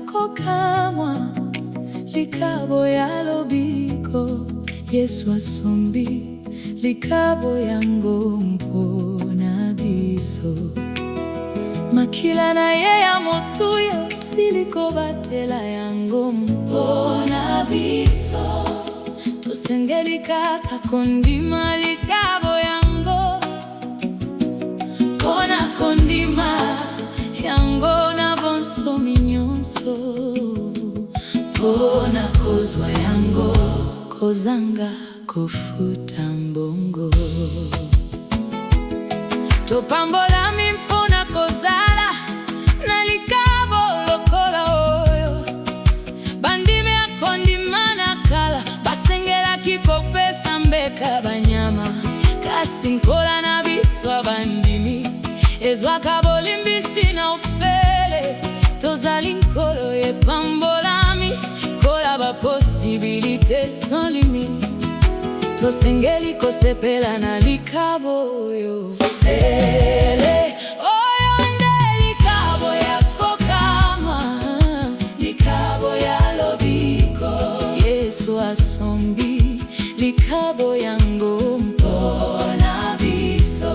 yako kamwa likabo ya lobiko Yesu asombi likabo yango mpona biso makila na ye ya motuya siliko batela yango mpona biso tosengeli kaka kondima likabo yango mpona kondima yango na bonsomi nyonso mpona kozwa yango kozanga kofuta mbongo topambolami mpona kozala na likabo lokola oyo bandime akondima na kala basengelaki kopesa mbeka banyama kasi nkola na biso abandimi ezwaka bolimbisi na ofele tozali nkolo epambolami kola baposibilite sans limite tosengeli kosepela na likabo oyo oyo nde likabo yako kamwa likabo ya lobiko Yesu asombi likabo yango mpona biso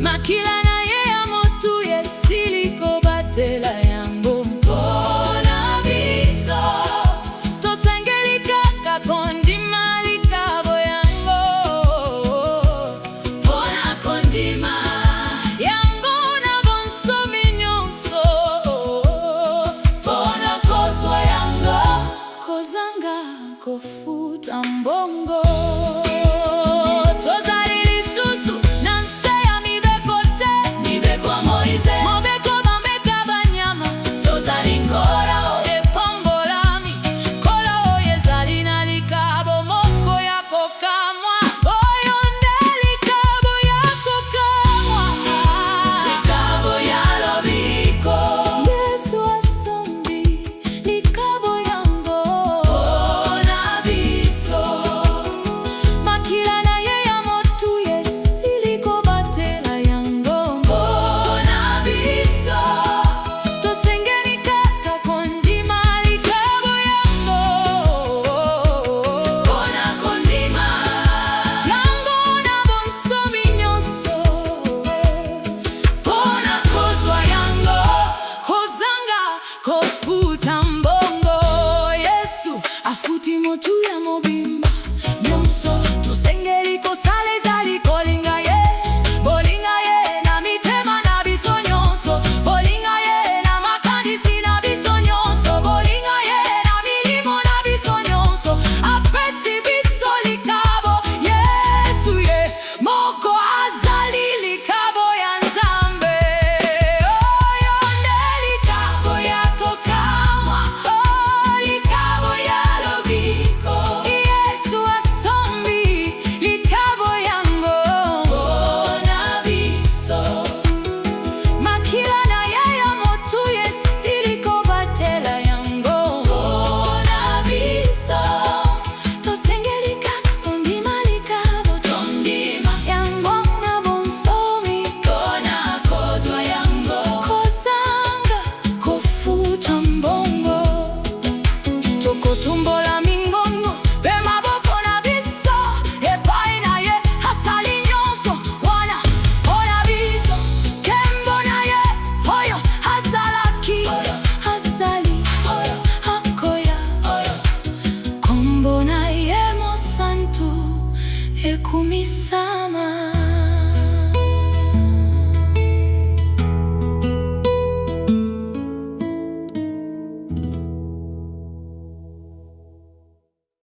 makila na ye ya motuya siliko batela yango mpona biso tosengeli kaka kondima likabo yango mpona kondima yango na bonsomi nyonso mpona kozwa yango kozanga kofuta mbongo kofuta mbongo Yesu afuti motu ya mobi